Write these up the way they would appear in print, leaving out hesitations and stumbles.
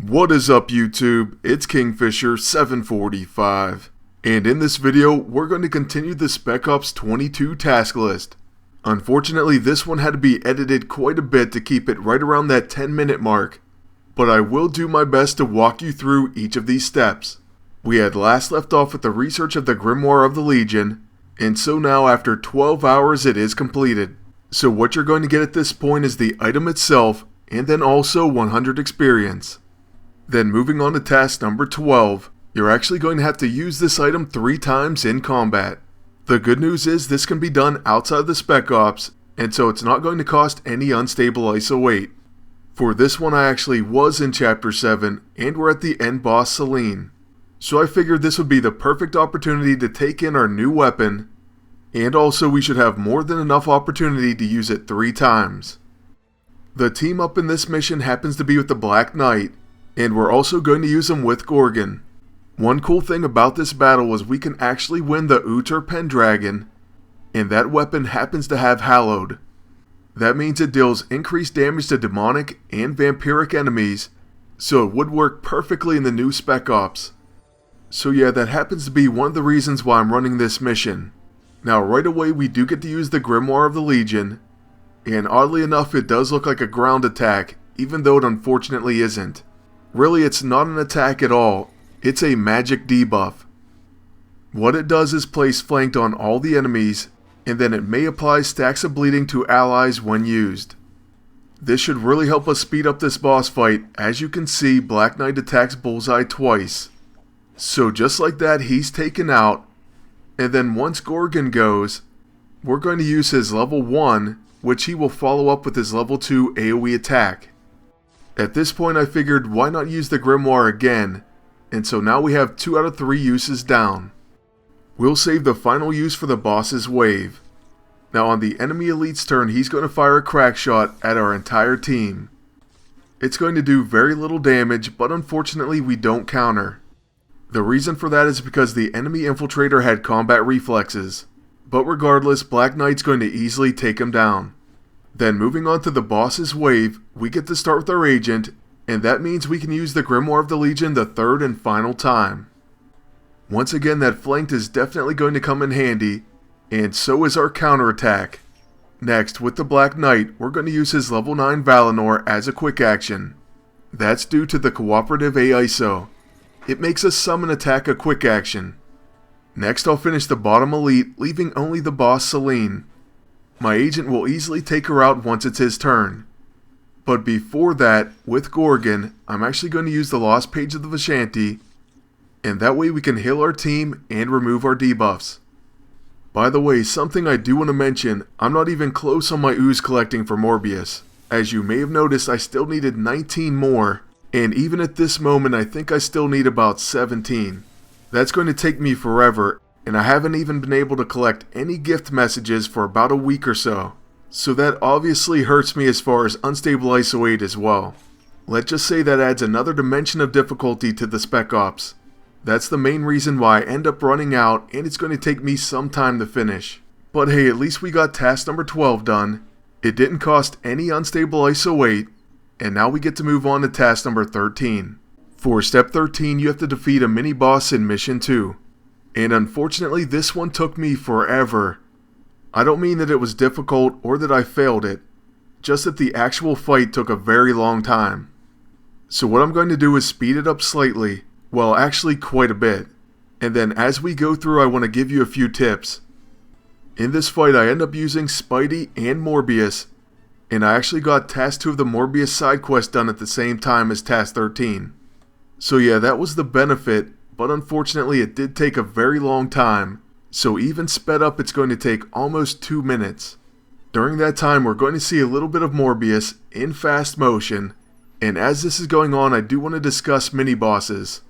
What is up YouTube? It's Kingfisher745, and in this video we're going to continue the Spec Ops 22 task list. Unfortunately, this one had to be edited quite a bit to keep it right around that 10-minute mark, but I will do my best to walk you through each of these steps. We had last left off with the research of the Grimoire of the Legion, and so now after 12 hours it is completed. So what you're going to get at this point is the item itself, and then also 100 experience. Then moving on to task number 12, you're actually going to have to use this item 3 times in combat. The good news is this can be done outside of the Spec Ops, and so it's not going to cost any unstable ISO weight. For this one I actually was in Chapter 7, and we're at the end boss Celine. So I figured this would be the perfect opportunity to take in our new weapon, and also we should have more than enough opportunity to use it 3 times. The team up in this mission happens to be with the Black Knight, and we're also going to use him with Gorgon. One cool thing about this battle is we can actually win the Ooze Pendragon, and that weapon happens to have Hallowed. That means it deals increased damage to demonic and vampiric enemies, so it would work perfectly in the new Spec Ops. So yeah, that happens to be one of the reasons why I'm running this mission. Now right away we do get to use the Grimoire of the Legion, and oddly enough it does look like a ground attack, even though it unfortunately isn't. Really, it's not an attack at all, it's a magic debuff. What it does is place flanked on all the enemies, and then it may apply stacks of bleeding to allies when used. This should really help us speed up this boss fight. As you can see, Black Knight attacks Bullseye twice. So just like that, he's taken out, and then once Gorgon goes, we're going to use his level 1, which he will follow up with his level 2 AoE attack. At this point I figured why not use the Grimoire again, and so now we have 2 out of 3 uses down. We'll save the final use for the boss's wave. Now on the enemy elite's turn he's going to fire a crack shot at our entire team. It's going to do very little damage, but unfortunately we don't counter. The reason for that is because the enemy infiltrator had combat reflexes, but regardless Black Knight's going to easily take him down. Then moving on to the boss's wave, we get to start with our agent, and that means we can use the Grimoire of the Legion the 3rd and final time. Once again that flanked is definitely going to come in handy, and so is our counterattack. Next, with the Black Knight, we're going to use his level 9 Valinor as a quick action. That's due to the cooperative AISO. It makes a summon attack a quick action. Next I'll finish the bottom elite, leaving only the boss Celine. My agent will easily take her out once it's his turn. But before that, with Gorgon, I'm actually going to use the Lost Page of the Vishanti, and that way we can heal our team and remove our debuffs. By the way, something I do want to mention, I'm not even close on my ooze collecting for Morbius. As you may have noticed, I still needed 19 more, and even at this moment I think I still need about 17. That's going to take me forever, and I haven't even been able to collect any gift messages for about a week or so. So that obviously hurts me as far as unstable ISO 8 as well. Let's just say that adds another dimension of difficulty to the Spec Ops. That's the main reason why I end up running out, and it's going to take me some time to finish. But hey, at least we got task number 12 done. It didn't cost any unstable ISO 8, and now we get to move on to task number 13. For step 13 you have to defeat a mini boss in mission 2. And unfortunately this one took me forever. I don't mean that it was difficult or that I failed it, just that the actual fight took a very long time. So what I'm going to do is speed it up slightly, well actually quite a bit, and then as we go through I want to give you a few tips. In this fight I end up using Spidey and Morbius, and I actually got task 2 of the Morbius side quest done at the same time as task 13. So yeah, that was the benefit. But unfortunately it did take a very long time, so even sped up it's going to take almost 2 minutes. During that time we're going to see a little bit of Morbius in fast motion, and as this is going on I do want to discuss mini bosses.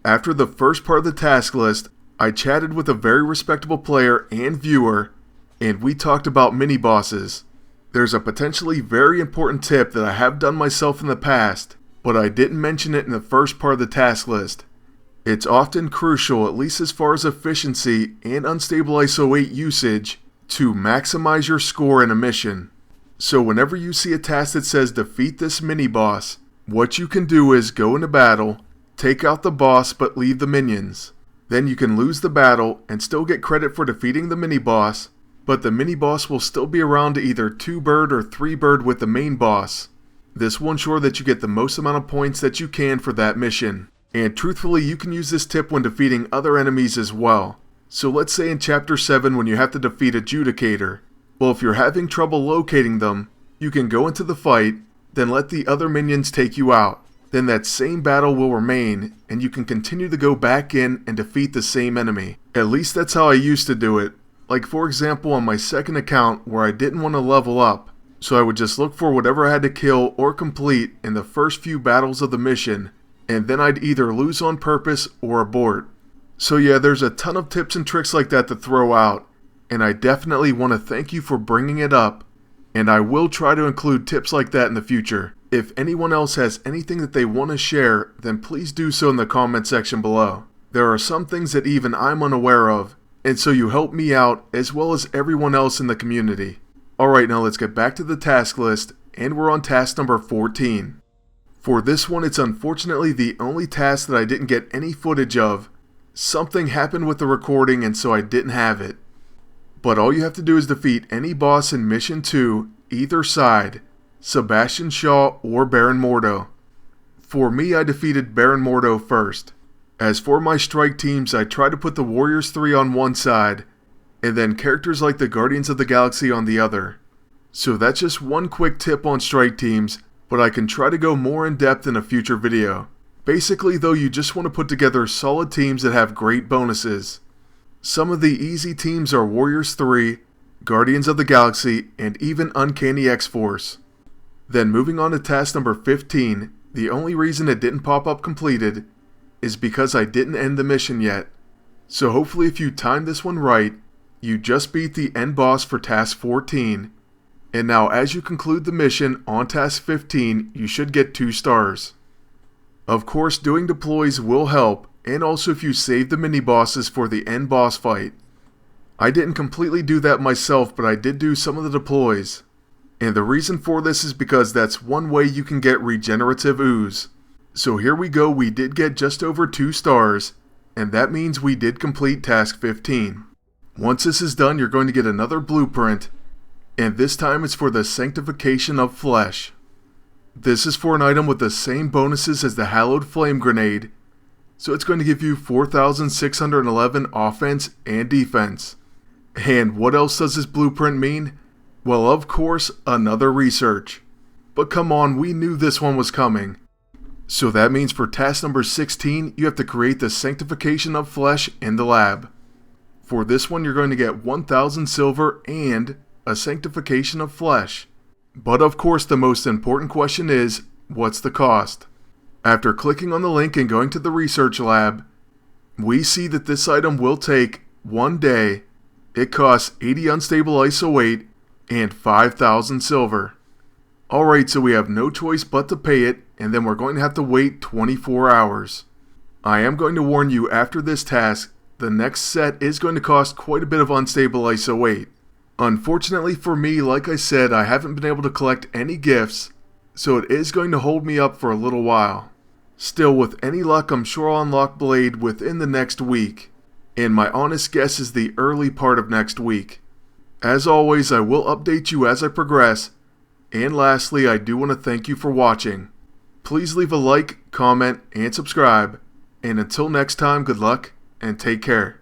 After the first part of the task list, I chatted with a very respectable player and viewer, and we talked about mini bosses. There's a potentially very important tip that I have done myself in the past, but I didn't mention it in the first part of the task list. It's often crucial, at least as far as efficiency and unstable ISO 8 usage, to maximize your score in a mission. So whenever you see a task that says defeat this mini boss, What you can do is go into battle, take out the boss but leave the minions. Then you can lose the battle and still get credit for defeating the mini-boss, but the mini-boss will still be around to either 2-bird or 3-bird with the main boss. This will ensure that you get the most amount of points that you can for that mission. And truthfully, you can use this tip when defeating other enemies as well. So let's say in Chapter 7 when you have to defeat Adjudicator. Well, if you're having trouble locating them, you can go into the fight, then let the other minions take you out. Then that same battle will remain, and you can continue to go back in and defeat the same enemy. At least that's how I used to do it. Like for example on my second account where I didn't want to level up, so I would just look for whatever I had to kill or complete in the first few battles of the mission, and then I'd either lose on purpose or abort. So yeah, there's a ton of tips and tricks like that to throw out, and I definitely want to thank you for bringing it up, and I will try to include tips like that in the future. If anyone else has anything that they want to share, then please do so in the comment section below. There are some things that even I'm unaware of, and so you help me out as well as everyone else in the community. Alright, now let's get back to the task list, and we're on task number 14. For this one, it's unfortunately the only task that I didn't get any footage of. Something happened with the recording and so I didn't have it. But all you have to do is defeat any boss in Mission 2, either side, Sebastian Shaw or Baron Mordo. For me, I defeated Baron Mordo first. As for my strike teams, I tried to put the Warriors 3 on one side, and then characters like the Guardians of the Galaxy on the other. So that's just one quick tip on strike teams, but I can try to go more in depth in a future video. Basically though, you just want to put together solid teams that have great bonuses. Some of the easy teams are Warriors 3, Guardians of the Galaxy, and even Uncanny X-Force. Then moving on to task number 15, the only reason it didn't pop up completed is because I didn't end the mission yet. So hopefully if you time this one right, you just beat the end boss for task 14. And now as you conclude the mission on task 15, you should get 2 stars. Of course, doing deploys will help, and also if you save the mini bosses for the end boss fight. I didn't completely do that myself, but I did do some of the deploys. And the reason for this is because that's one way you can get regenerative ooze. So here we go, we did get just over 2 stars, and that means we did complete task 15. Once this is done, you're going to get another blueprint, and this time it's for the Sanctification of Flesh. This is for an item with the same bonuses as the Hallowed Flame Grenade, so it's going to give you 4,611 offense and defense. And what else does this blueprint mean? Well, of course, another research. But come on, we knew this one was coming. So that means for task number 16, you have to create the Sanctification of Flesh in the lab. For this one, you're going to get 1,000 silver and a Sanctification of Flesh. But of course, the most important question is, what's the cost? After clicking on the link and going to the research lab, we see that this item will take 1 day. It costs 80 unstable ISO 8 and 5,000 silver. Alright, so we have no choice but to pay it, and then we're going to have to wait 24 hours. I am going to warn you, after this task, the next set is going to cost quite a bit of unstable ISO 8. Unfortunately for me, like I said, I haven't been able to collect any gifts, so it is going to hold me up for a little while. Still, with any luck, I'm sure I'll unlock Blade within the next week, and my honest guess is the early part of next week. As always, I will update you as I progress, and lastly, I do want to thank you for watching. Please leave a like, comment, and subscribe, and until next time, good luck, and take care.